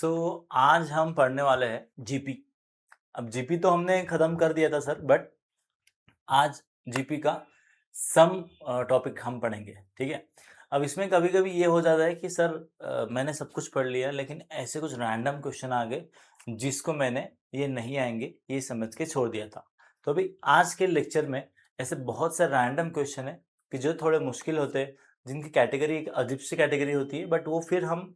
आज हम पढ़ने वाले हैं जीपी। अब जीपी तो हमने खत्म कर दिया था सर, बट आज जीपी का सम टॉपिक हम पढ़ेंगे, ठीक है। अब इसमें कभी कभी ये हो जाता है कि सर मैंने सब कुछ पढ़ लिया लेकिन ऐसे कुछ रैंडम क्वेश्चन आ गए जिसको मैंने ये नहीं आएंगे ये समझ के छोड़ दिया था। तो अभी आज के लेक्चर में ऐसे बहुत से रैंडम क्वेश्चन है कि जो थोड़े मुश्किल होते हैं, जिनकी कैटेगरी एक अजीब सी कैटेगरी होती है, बट वो फिर हम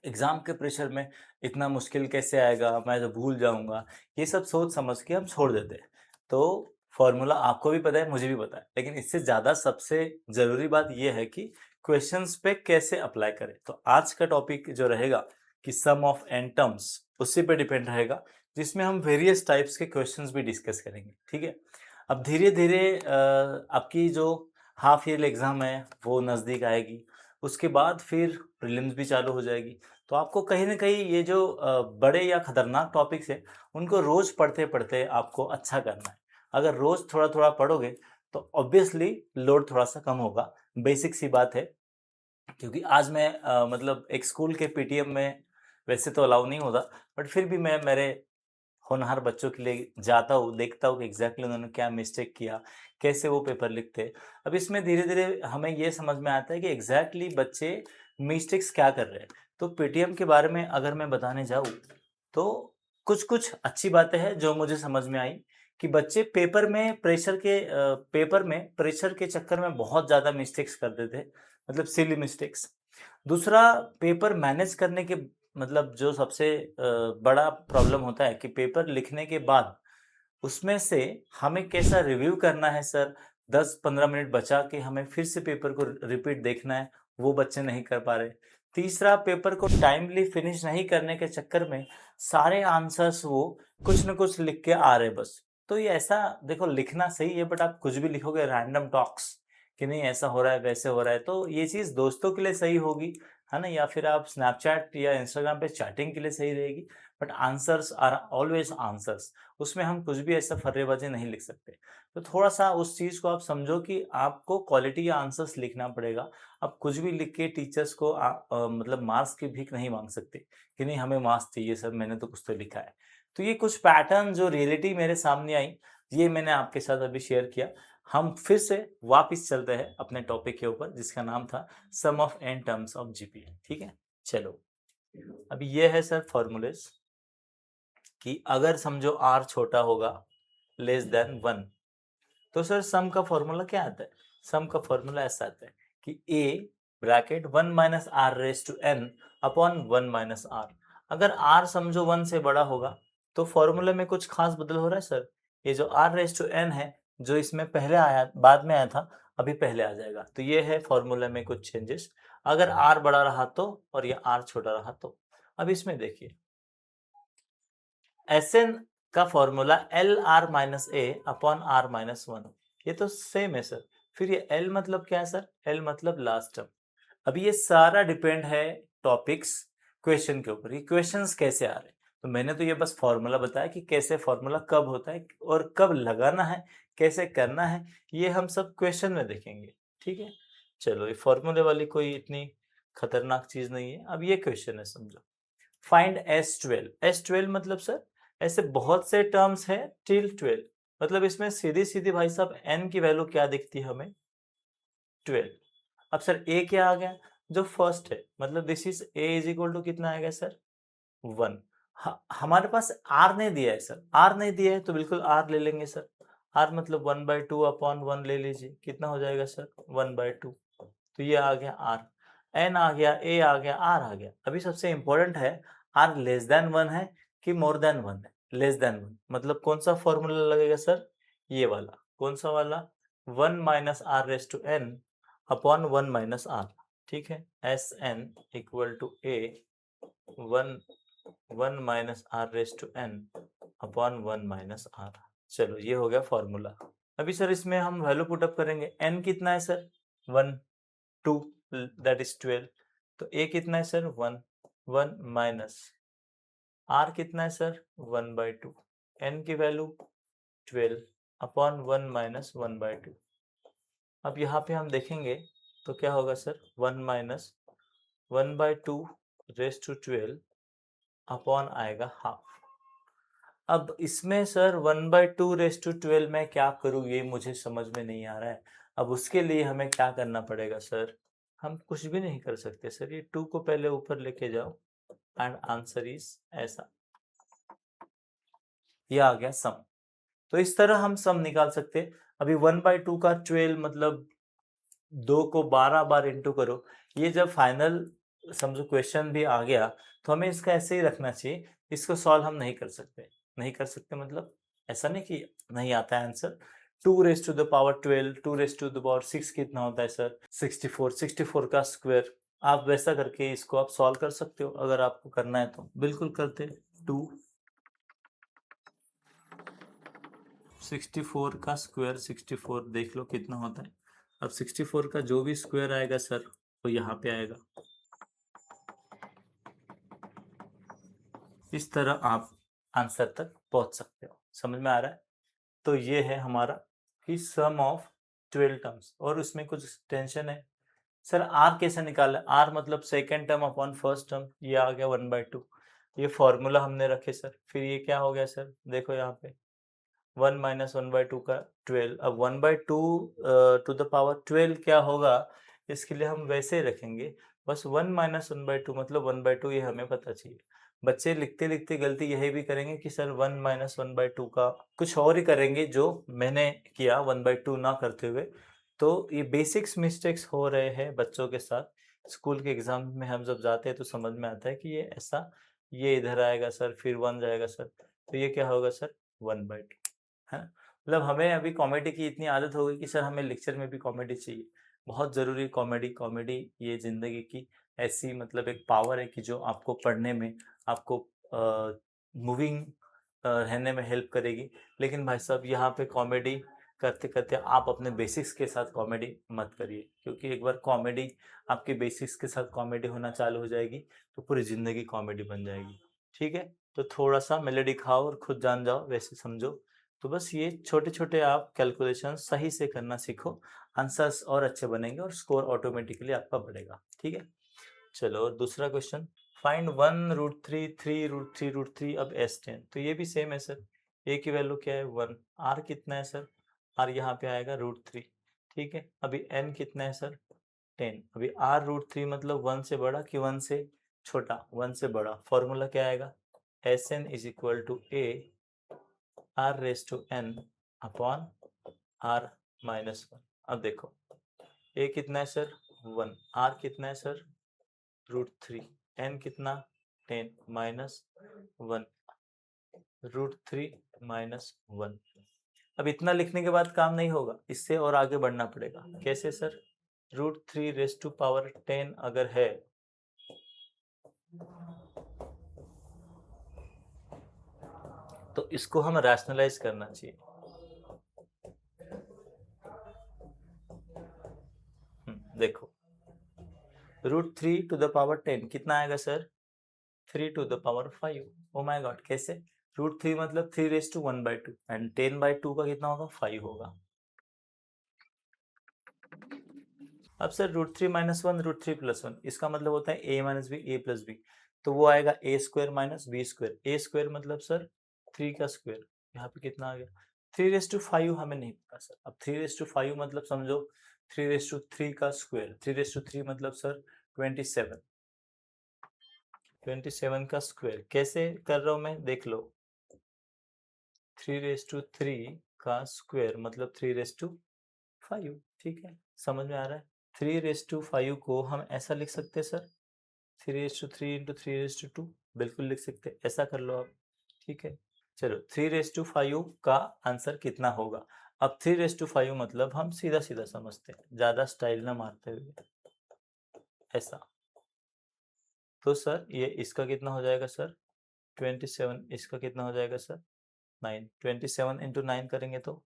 एग्जाम के प्रेशर में इतना मुश्किल कैसे आएगा, मैं तो भूल जाऊंगा, ये सब सोच समझ के हम छोड़ देते हैं। तो फॉर्मूला आपको भी पता है, मुझे भी पता है, लेकिन इससे ज़्यादा सबसे ज़रूरी बात यह है कि क्वेश्चंस पे कैसे अप्लाई करें। तो आज का टॉपिक जो रहेगा कि सम ऑफ एन टर्म्स, उसी पे डिपेंड रहेगा, जिसमें हम वेरियस टाइप्स के क्वेश्चंस भी डिस्कस करेंगे, ठीक है। अब धीरे धीरे आपकी जो हाफ ईयरली एग्ज़ाम है वो नज़दीक आएगी, उसके बाद फिर प्रीलिम्स भी चालू हो जाएगी। तो आपको कहीं न कहीं ये जो बड़े या खतरनाक टॉपिक्स हैं, उनको रोज़ पढ़ते-पढ़ते आपको अच्छा करना है। अगर रोज़ थोड़ा-थोड़ा पढ़ोगे, तो ऑब्वियसली लोड थोड़ा-सा कम होगा, बेसिक सी बात है। क्योंकि आज मैं मतलब एक स्कूल के पीटीएम में वैसे तो अलाउ नहीं होता, बट फिर भी मैं मेरे होनहार बच्चों के लिए जाता हूँ, देखता हूँ कि एग्ज़ैक्टली उन्होंने क्या मिस्टेक किया, कैसे वो पेपर लिखते हैं। अब इसमें धीरे-धीरे हमें ये समझ में आता है कि एग्ज़ैक्टली बच्चे मिस्टेक्स क्या कर रहे हैं। तो पीटीएम के बारे में अगर मैं बताने जाऊँ, तो कुछ-कुछ अच्छी बातें हैं जो मुझे समझ में आई कि बच्चे पेपर में प्रेशर के चक्कर में बहुत ज़्यादा मिस्टेक्स कर देते हैं, मतलब सिली मिस्टेक्स। दूसरा, पेपर मैनेज करने के मतलब जो सबसे बड़ा प्रॉब्लम होता है कि पेपर लिखने के बाद उसमें से हमें कैसा रिव्यू करना है सर, 10-15 मिनट बचा के हमें फिर से पेपर को रिपीट देखना है, वो बच्चे नहीं कर पा रहे। तीसरा, पेपर को टाइमली फिनिश नहीं करने के चक्कर में सारे आंसर्स वो कुछ न कुछ लिख के आ रहे बस। तो ये ऐसा देखो, लिखना सही है, बट आप कुछ भी लिखोगे रैंडम टॉक्स कि नहीं ऐसा हो रहा है, वैसे हो रहा है, तो ये चीज़ दोस्तों के लिए सही होगी, है ना? या फिर आप स्नैपचैट या इंस्टाग्राम पे चैटिंग के लिए सही रहेगी, but answers are always answers. उसमें हम कुछ भी ऐसा फर्रेबाज़ी नहीं लिख सकते। तो थोड़ा-सा उस चीज़ को आप समझो कि आपको क्वालिटी आंसर्स लिखना पड़ेगा। आप कुछ भी लिख के टीचर्स को मतलब मार्क्स की भीख नहीं माँग सकते कि नहीं हमें मार्क्स चाहिए सर, मैंने तो कुछ तो लिखा है। तो ये कुछ पैटर्न जो रियलिटी मेरे सामने आई, ये मैंने आपके साथ अभी शेयर किया। हम फिर से वापस चलते हैं अपने टॉपिक के ऊपर, जिसका नाम था sum of n terms of GP, ठीक है? चलो, अभी ये है सर फॉर्मूलेज़ कि अगर समझो r छोटा होगा लेस देन 1, तो सर सम का फॉर्मूला क्या आता है? सम का फॉर्मूला ऐसा आता है कि a bracket 1 minus r raise to n upon 1 minus r. अगर r समझो 1 से बड़ा होगा तो फॉर्मूले में कुछ खास बदल हो रहा है सर। ये जो r रेज टू n है, जो इसमें पहले आया बाद में आया था, अभी पहले आ जाएगा। तो ये है फॉर्मूले में कुछ चेंजेस। अगर r बड़ा रहा तो, और ये r छोटा रहा तो। अब इसमें देखिए, Sn का formula l are minus A upon are minus one, ये तो सेम है सर। फिर ये L मतलब क्या है सर? L मतलब लास्ट टर्म। अभी ये सारा डिपेंड है टॉपिक्स क्वेश्चन के ऊपर, ये क्वेश्चंस कैसे आ रहे हैं। तो मैंने तो ये बस फॉर्मूला बताया कि कैसे फॉर्मूला कब होता है और कब लगाना है, कैसे करना है, ये हम सब क्वेश्चन में देखेंगे, ठीक है। चलो, ये फॉर्मूले वाली कोई इतनी खतरनाक चीज नहीं है। अब ये क्वेश्चन है, समझो, फाइंड S12 मतलब सर ऐसे बहुत से टर्म्स हैं टिल 12, मतलब इसमें सीधी सीधी भाई साहब n की वैल्यू क्या दिखती है हमें? 12। अब सर a क्या आ गया? जो फर्स्ट है, मतलब this is a is equal to कितना आएगा सर? 1। हमारे पास r नहीं दिया है सर, r नहीं दिया है तो बिल्कुल r ले लेंगे सर। r मतलब 1/2 अपॉन 1 ले लीजिए, कितना हो जाएगा सर? 1/2। तो ये आ गया r, n आ गया, a आ गया, r आ गया। अभी सबसे इंपॉर्टेंट है, r लेस देन 1 है कि मोर देन 1 है? लेस देन 1 मतलब कौन सा फॉर्मूला लगेगा सर? ये वाला। कौन सा वाला? 1 minus r raise to n upon 1 minus r, ठीक है। S n equal to a 1 minus r raise to n upon 1 minus r. चलो, ये हो गया फॉर्मूला। अभी सर इसमें हम वैल्यू पुटअप करेंगे। n कितना है सर? 1, 2, that is 12। तो a कितना है सर? 1, 1 माइनस r कितना है सर? 1/2। n की वैल्यू 12 अपॉन 1 माइनस 1/2। अब यहाँ पे हम देखेंगे तो क्या होगा sir? 1 minus 1/2 raise to 12 upon आएगा हाफ। अब इसमें सर 1/2 रेस टू 12 मैं क्या करूँ, ये मुझे समझ में नहीं आ रहा है। अब उसके लिए हमें क्या करना पड़ेगा सर? हम कुछ भी नहीं कर सकते सर, ये 2 को पहले ऊपर लेके जाओ एंड आंसर इज ऐसा, ये आ गया सम। तो इस तरह हम सम निकाल सकते हैं। अभी 1/2 का 12 मतलब 2 को 12 बार इंटू करो। ये जब फाइनल समझो क्वेश्चन भी आ गया तो हमें इसका ऐसे ही रखना चाहिए। इसको सॉल्व हम नहीं कर सकते। नहीं कर सकते मतलब ऐसा नहीं कि नहीं आता है answer. 2 raise to the power 12, 2 raise to the power 6 कितना होता है सर? 64। 64 का स्क्वायर। आप वैसा करके इसको आप सॉल्व कर सकते हो, अगर आपको करना है तो बिल्कुल करते। 264 का स्क्वायर 64 देख लो कितना होता है। अब 64 का जो भी स्क्वायर आएगा सर वो यहाँ पे आएगा। इस तरह आप आंसर तक पहुंच सकते हो। समझ में आ रहा है? तो ये है हमारा कि सम ऑफ 12 टर्म्स, और उसमें कुछ टेंशन है सर आर कैसे निकाला? आर मतलब second term upon first term, ये आ गया 1/2। ये फॉर्मूला हमने रखे सर। फिर ये क्या हो गया सर? देखो यहाँ पे 1 माइनस 1/2 का 12। अब 1/2 टू द पावर 12 क्या होगा, इसके लिए हम वैसे ही रखेंगे। बस 1 माइनस 1/2 मतलब 1/2, ये हमें पता चाहिए। बच्चे लिखते लिखते गलती यही भी करेंगे कि सर 1 माइनस 1/2 का कुछ और ही करेंगे जो मैंने किया 1/2 ना करते हुए। तो ये बेसिक्स मिस्टेक्स हो रहे हैं बच्चों के साथ। स्कूल के एग्जाम में हम जब जाते हैं तो समझ में आता है कि ये ऐसा, ये इधर आएगा सर, फिर 1 जाएगा सर, तो ये क्या होगा सर? 1/2 है ना? मतलब हमें अभी कॉमेडी की इतनी आदत हो गई कि सर हमें लेक्चर में भी कॉमेडी चाहिए। बहुत ज़रूरी कॉमेडी। कॉमेडी ये ज़िंदगी की ऐसी मतलब एक पावर है कि जो आपको पढ़ने में, आपको मूविंग रहने में हेल्प करेगी। लेकिन भाई साहब यहाँ पे कॉमेडी करते करते आप अपने बेसिक्स के साथ कॉमेडी मत करिए, क्योंकि एक बार कॉमेडी आपके बेसिक्स के साथ कॉमेडी होना चालू हो जाएगी तो पूरी ज़िंदगी कॉमेडी बन जाएगी। ठीक है? तो थोड़ा सा मेलेडी खाओ और खुद जान जाओ, वैसे समझो। तो बस ये छोटे-छोटे आप कैलकुलेशन सही से करना सीखो, आंसर्स और अच्छे बनेंगे और स्कोर ऑटोमेटिकली आपका बढ़ेगा। ठीक है? चलो दूसरा क्वेश्चन। फाइंड 1√3, 3√3√3 अब S10। तो ये भी सेम है सर। ए की वैल्यू क्या है? 1। आर कितना है सर? आर यहाँ पे आएगा √3। ठीक है? अभी एन कितना है सर? 10। अभी r√3 मतलब 1 से बड़ा कि 1 से छोटा? 1 से बड़ा। फॉर्मूला क्या आएगा? Sn is equal to a r raise to n upon are minus 1। अब देखो ए कितना है सर? 1। आर कितना है सर? √3। एन कितना? 10 माइनस 1, √3 माइनस 1। अब इतना लिखने के बाद काम नहीं होगा, इससे और आगे बढ़ना पड़ेगा। कैसे सर? √3 रेस टू पावर 10 अगर है तो इसको हम रैशनलाइज करना चाहिए। देखो √3 टू द पावर 10 कितना आएगा sir? 3 to the power 5। Oh my god, कैसे? √3 मतलब 3 रेस टू 1/2 एंड 10/2 का कितना होगा? 5 होगा। अब सर √3 - 1 √3 + 1 इसका मतलब होता है a minus b a plus b. तो वो आएगा a square minus b square. A square मतलब सर 3 का स्क्वायर। यहाँ पे कितना आ गया? 3/5 हमें नहीं पता सर। अब 3/5 मतलब समझो 3/3 का स्क्वायर। 3/3 मतलब सर 27। 27 का स्क्वायर कैसे कर रहा हूँ मैं, देख लो। 3/3 का स्क्वायर मतलब 3/5। ठीक है, समझ में आ रहा है? 3/5 को हम ऐसा लिख सकते हैं सर, 3/3 इंटू 3/2। बिल्कुल लिख सकते हैं, ऐसा कर लो आप। ठीक है, चलो 3/5 का आंसर कितना होगा? अब 3/5 मतलब हम सीधा सीधा समझते हैं, ज्यादा स्टाइल ना मारते हुए, ऐसा। तो सर ये इसका कितना हो जाएगा सर? 27। इसका कितना हो जाएगा सर? 9। 27 इंटू 9 करेंगे तो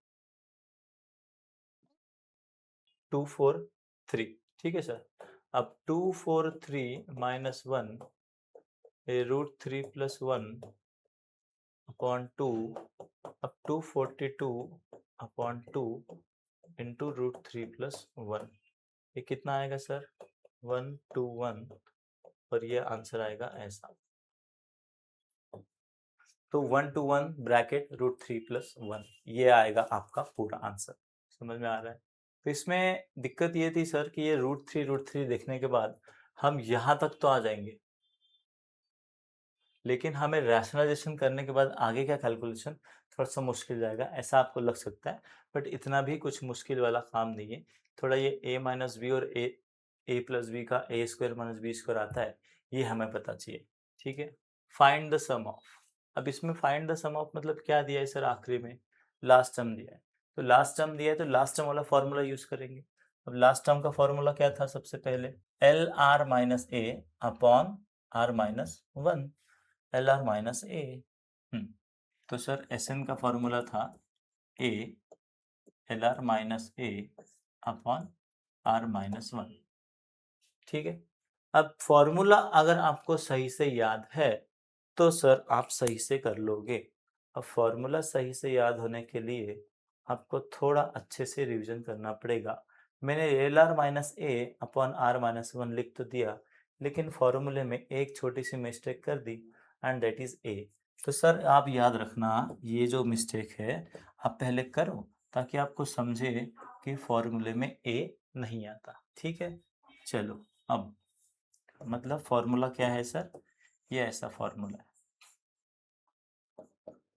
243। ठीक है सर। अब 243 माइनस 1 √3 + 1 अपॉन 2। अब 242 अपॉन 2 इंटू √3 + 1, ये कितना आएगा सर? 121। और ये आंसर आएगा ऐसा। तो 1 to 1 ब्रैकेट √3 + 1, ये आएगा आपका पूरा आंसर। समझ में आ रहा है? तो इसमें दिक्कत ये थी सर कि ये √3 देखने के बाद हम यहाँ तक तो आ जाएंगे, लेकिन हमें रैशनलाइजेशन करने के बाद आगे का कैलकुलेशन थोड़ा सा मुश्किल जाएगा, ऐसा आपको लग सकता है। बट इतना भी कुछ मुश्किल वाला काम नहीं है। थोड़ा ये a माइनस बी और a प्लस बी का a square minus b square आता है, ये हमें पता चाहिए। ठीक है, फाइंड द सम ऑफ। अब इसमें फाइंड द सम ऑफ मतलब क्या दिया है सर? आखिरी में लास्ट टर्म दिया है, तो लास्ट टर्म दिया है तो लास्ट टर्म वाला फॉर्मूला यूज करेंगे। अब लास्ट टर्म का फॉर्मूला क्या था? सबसे पहले L are minus A upon are minus 1, L are minus A. तो सर एस एन का फॉर्मूला था A L are minus A upon are minus 1। ठीक है, अब फॉर्मूला अगर आपको सही से याद है तो सर आप सही से कर लोगे। अब फॉर्मूला सही से याद होने के लिए आपको थोड़ा अच्छे से रिवीजन करना पड़ेगा। मैंने l are minus A upon are minus 1 लिख तो दिया, लेकिन फॉर्मूले में एक छोटी सी मिस्टेक कर दी, एंड दैट इज ए। तो सर आप याद रखना, ये जो मिस्टेक है आप पहले करो, ताकि आपको समझे कि फॉर्मूले में ए नहीं आता। ठीक है, चलो अब मतलब फॉर्मूला क्या है सर? ये ऐसा फॉर्मूला है।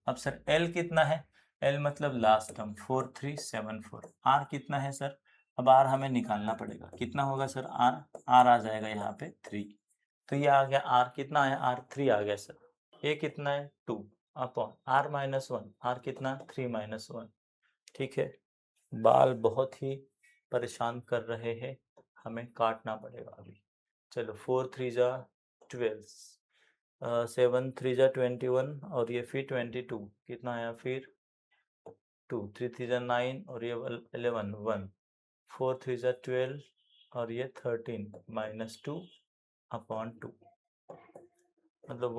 अब सर एल कितना है? एल मतलब लास्ट टर्म 4374। आर कितना है सर? अब आर हमें निकालना पड़ेगा, कितना होगा सर? आर आर आ जाएगा यहाँ पे 3, तो ये आ गया आर कितना है? आर 3 आ गया सर। ए कितना है? 2 अपॉन आर माइनस 1, आर कितना? 3 माइनस 1। ठीक है, बाल बहुत ही परेशान कर रहे हैं, हमें काटना पड़ेगा अभी। चलो 4 3 जा 12, 7 3 जा 21 और ये फिर 22, कितना आया फिर 2, 3 3 जा 9 और ये 11 1, 4 3 जा 12 और ये 13 माइनस 2 अपॉन 2, मतलब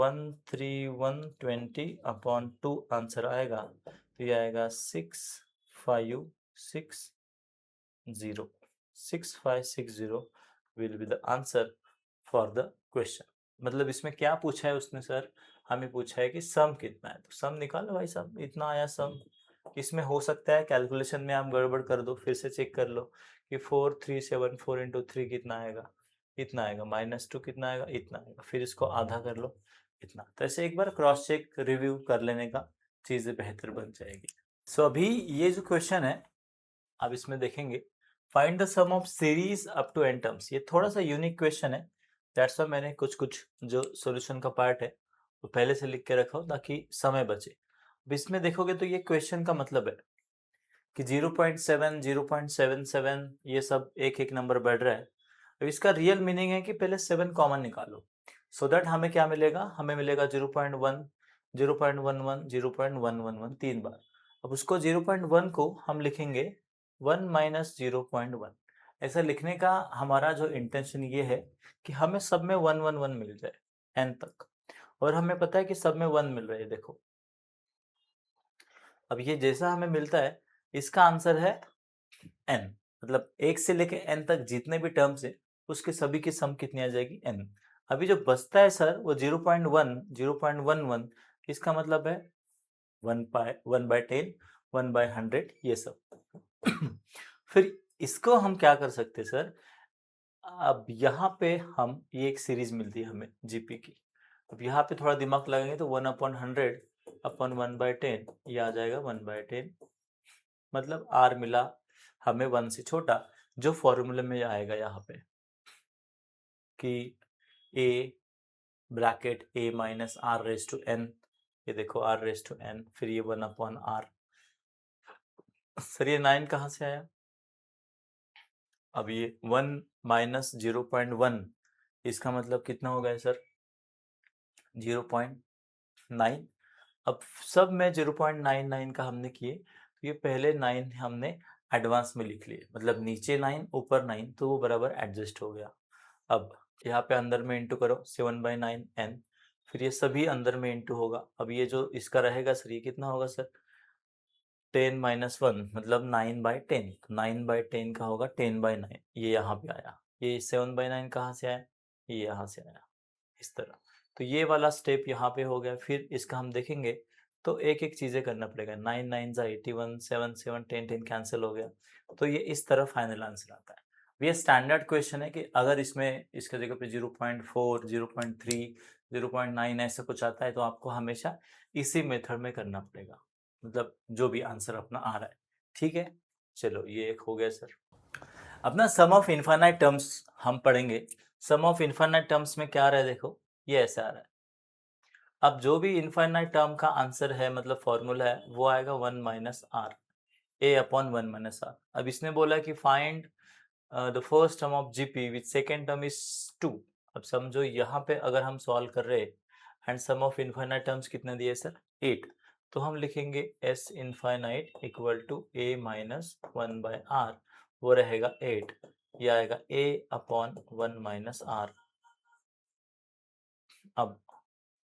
13120 अपॉन 2 आंसर आएगा। तो ये आएगा 6560, 6560 will be the answer for the question. मतलब इसमें क्या पूछा है उसने सर? हमें पूछा है कि सम कितना है, तो सम निकालो भाई साहब, इतना आया सम। इसमें हो सकता है कैलकुलेशन में आप गड़बड़ कर दो, फिर से चेक कर लो कि 4374 इंटू 3 कितना आएगा? इतना आएगा। -2 कितना आएगा? इतना आएगा। फिर इसको आधा कर लो, इतना। तो ऐसे एक बार क्रॉस चेक रिव्यू कर लेने का चीज़ें बेहतर बन जाएगी। सो अभी ये जो क्वेश्चन है, अब इसमें देखेंगे find the sum of series up to n terms. ये थोड़ा सा यूनिक क्वेश्चन है, दैट्स व्हाई मैंने कुछ कुछ जो सॉल्यूशन का पार्ट है वो पहले से लिख के रखा हो ताकि समय बचे। अब इसमें देखोगे तो ये क्वेश्चन का मतलब है कि 0.7 0.77 ये सब एक एक नंबर बढ़ रहा है। अब इसका रियल मीनिंग है कि पहले 7 कॉमन निकालो, सो दैट हमें क्या मिलेगा? हमें मिलेगा 0.1 0.11 0.111 3 बार। अब उसको 0.1 को हम लिखेंगे 1 माइनस 0.1। ऐसा लिखने का हमारा जो इंटेंशन ये है कि हमें सब में 111 मिल जाए n तक, और हमें पता है कि सब में 1 मिल रहे हैं। देखो अब ये जैसा हमें मिलता है, इसका आंसर है n, मतलब 1 से लेके n तक जितने भी टर्म्स है उसके सभी की सम कितनी आ जाएगी? n। अभी जो बचता है सर वो 0.1 0.11, इसका मतलब है 1/10 1/100 ये सब। फिर इसको हम क्या कर सकते हैं सर? अब यहाँ पे हम ये एक सीरीज मिलती है हमें जीपी की। अब यहाँ पे थोड़ा दिमाग लगाएंगे तो 1/100 अपॉन 1/10 ये आ जाएगा 1/10, मतलब आर मिला हमें 1 से छोटा, जो फॉर्मूले में आएगा यहाँ पे कि a bracket a minus r raise to n, ये देखो r रेज टू n, फिर ये 1/r। सर ये 9 कहाँ से आया? अब ये 1 माइनस 0.1, इसका मतलब कितना हो गया सर? 0.9। अब सब में 0.99 का हमने किए, तो ये पहले 9 हमने एडवांस में लिख लिए, मतलब नीचे 9 ऊपर 9, तो वो बराबर एडजस्ट हो गया। अब यहाँ पे अंदर में इंटू करो 7/9 n, फिर ये सभी अंदर में इंटू होगा। अब ये जो इसका रहेगा सर, ये कितना होगा सर? 10 माइनस 1 मतलब 9/10, 9/10 का होगा 10/9, ये यहाँ पे आया। ये 7/9 कहाँ से आया? ये यहाँ से आया, इस तरह। तो ये वाला स्टेप यहाँ पे हो गया। फिर इसका हम देखेंगे तो एक एक चीज़ें करना पड़ेगा। 9 9 जा 81, 7 7 10 10 कैंसिल हो गया, तो ये इस तरह फाइनल आंसर आता है। ये स्टैंडर्ड क्वेश्चन है कि अगर इसमें इसके जगह पे 0.4 0.3 0.9 ऐसा कुछ आता है तो आपको हमेशा इसी मेथड में करना पड़ेगा, मतलब जो भी आंसर अपना आ रहा है। ठीक है, चलो ये एक हो गया सर। अपना सम ऑफ इनफाइनाइट टर्म्स हम पढ़ेंगे। सम ऑफ इनफाइनाइट टर्म्स में क्या आ रहा है, देखो ये ऐसे आ रहा है। अब जो भी इनफाइनाइट टर्म का आंसर है, मतलब फॉर्मूला है, वो आएगा 1 minus r, a upon 1 minus r. अब इसने बोला कि find the first term of GP which second term is 2। अब समझो यहाँ पे अगर हम सॉल्व कर रहे हैं and sum of infinite terms कितने दिए सर, 8, तो हम लिखेंगे s infinite equal to a minus 1 by r, वो रहेगा 8, ये आएगा ए अपॉन 1 माइनस आर। अब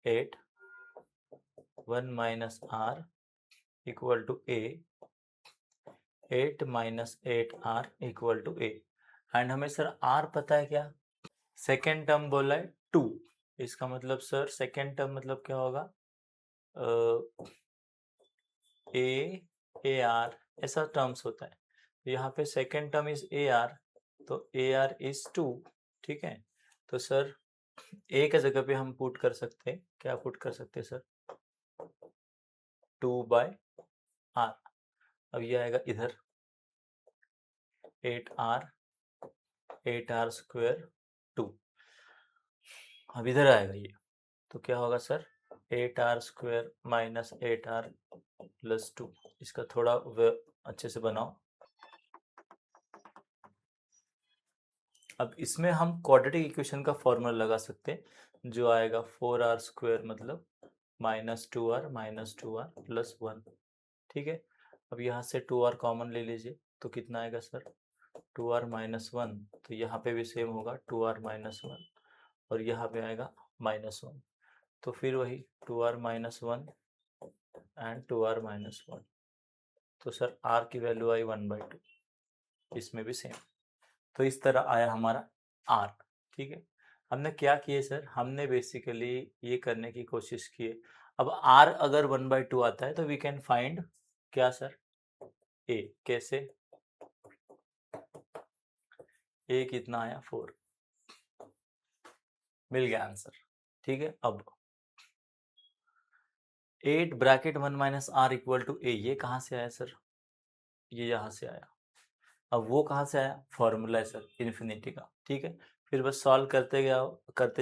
8 1 minus are equal to a, 8 minus 8r equal to a. And हमें सर r पता है क्या, सेकेंड टर्म बोला है 2, इसका मतलब सर सेकेंड टर्म मतलब क्या होगा, ए आर ऐसा टर्म्स होता है। यहाँ पे second term is A R, तो ए आर इज 2। ठीक है, तो सर ए के जगह पे हम पुट कर सकते हैं, क्या पुट कर सकते हैं सर, 2 बाय आर। अब ये आएगा इधर 8r स्क्वायर 2, अब इधर आएगा ये, तो क्या होगा sir 8r square minus 8r plus 2। इसका थोड़ा अच्छे से बनाओ। अब इसमें हम क्वाड्रेटिक इक्वेशन का फॉर्मूला लगा सकते हैं, जो आएगा 4r स्क्वायर मतलब माइनस 2r प्लस 1। ठीक है, अब यहाँ से 2r कॉमन ले लीजिए, तो कितना आएगा सर 2r माइनस 1, तो यहाँ पे भी सेम होगा 2r माइनस 1, और यहाँ पे आएगा माइनस 1, तो फिर वही 2r minus 1 and 2r minus 1, तो सर r की वैल्यू आई 1/2, इसमें भी सेम। तो इस तरह आया हमारा r। ठीक है, हमने क्या किए सर, हमने बेसिकली ये करने की कोशिश की है। अब r अगर 1/2 आता है तो वी कैन फाइंड क्या सर, a। कैसे, a कितना आया 4, मिल गया आंसर। ठीक है, अब 8 bracket 1 minus are equal to A, ये कहाँ से आया सर, ये यहाँ से आया। अब वो कहाँ से आया, फॉर्मूला है सर इन्फिनिटी का। ठीक है, फिर बस सॉल्व करते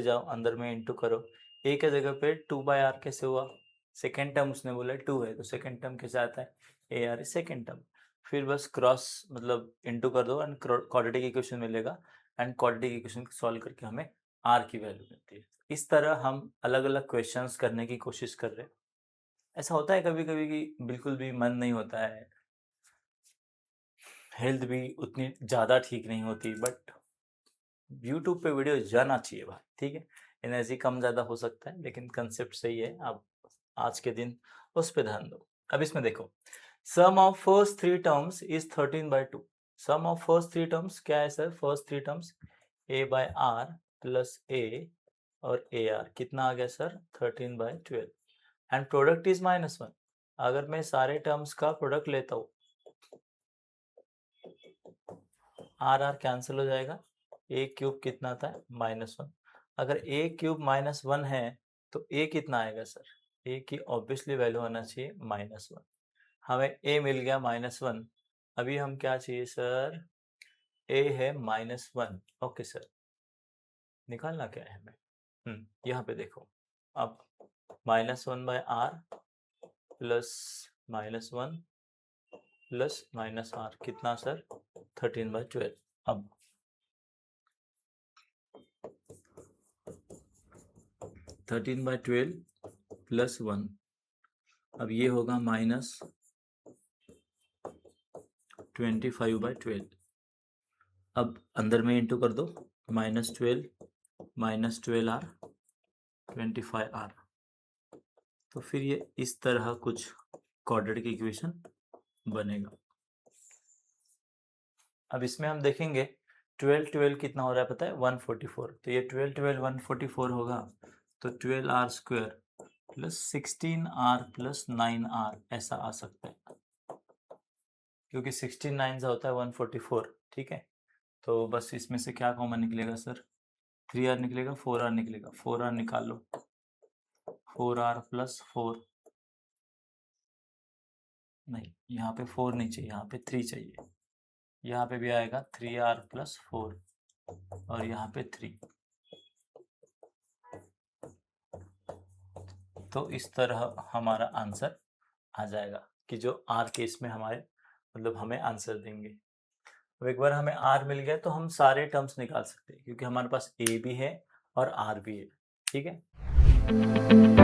जाओ, अंदर में इंटू करो। ए के जगह पे 2 बाय आर कैसे हुआ, सेकेंड टर्म उसने बोला 2 है, तो सेकेंड टर्म कैसे आता है, A R is second term. फिर बस क्रॉस मतलब इंटू कर दो एंड क्वाड्रेटिक इक्वेशन मिलेगा, एंड क्वाड्रेटिक इक्वेशन सॉल्व करके हमें आर की वैल्यू मिलती है। इस तरह हम अलग अलग क्वेश्चंस करने की कोशिश कर रहे हैं। ऐसा होता है कभी कभी कि बिल्कुल भी मन नहीं होता है, हेल्थ भी उतनी ज़्यादा ठीक नहीं होती, बट यूट्यूब पे वीडियो जाना चाहिए भाई। ठीक है, एनर्जी कम ज़्यादा हो सकता है, लेकिन कंसेप्ट सही है। आप आज के दिन उस पे ध्यान दो। अब इसमें देखो, sum of first 3 terms is 13/2। Sum of first 3 terms क्या है sir, first 3 terms a by are plus a और ए आर कितना आ गया सर 13/12, एंड प्रोडक्ट इज -1। अगर मैं सारे टर्म्स का प्रोडक्ट लेता हूँ, आर कैंसिल हो जाएगा, ए क्यूब कितना आता है -1। अगर ए क्यूब -1 है तो ए कितना आएगा सर, ए की ऑब्वियसली वैल्यू आना चाहिए -1। हमें ए मिल गया -1, अभी हम क्या चाहिए सर, ए है -1। ओके सर, निकालना क्या है हमें, यहाँ पे देखो, अब -1 by are plus -1 plus -r कितना सर 13/12। अब 13/12 प्लस 1, अब ये होगा -25/12। अब अंदर में इंटू कर दो, -12 -12r 25r, तो फिर ये इस तरह कुछ क्वाड्रेटिक इक्वेशन बनेगा। अब इसमें हम देखेंगे 12 12 कितना हो रहा है पता है 144, तो ये 12 12 144 होगा, तो 12r square plus 16r plus 9r ऐसा आ सकता है, क्योंकि 16 9 से होता है 144, ठीक है। तो बस इसमें से क्या कॉमन निकलेगा सर, 3r निकलेगा, 4r निकलेगा, 4r निकाल लो, 4r प्लस 4, नहीं यहाँ पे 4 नहीं चाहिए, यहाँ पे 3 चाहिए, यहाँ पे भी आएगा 3r प्लस 4 और यहाँ पे 3। तो इस तरह हमारा आंसर आ जाएगा कि जो r केस में हमारे मतलब हमें आंसर देंगे। अब एक बार हमें r मिल गया तो हम सारे टर्म्स निकाल सकते हैं, क्योंकि हमारे पास a भी है और r भी है, ठीक है।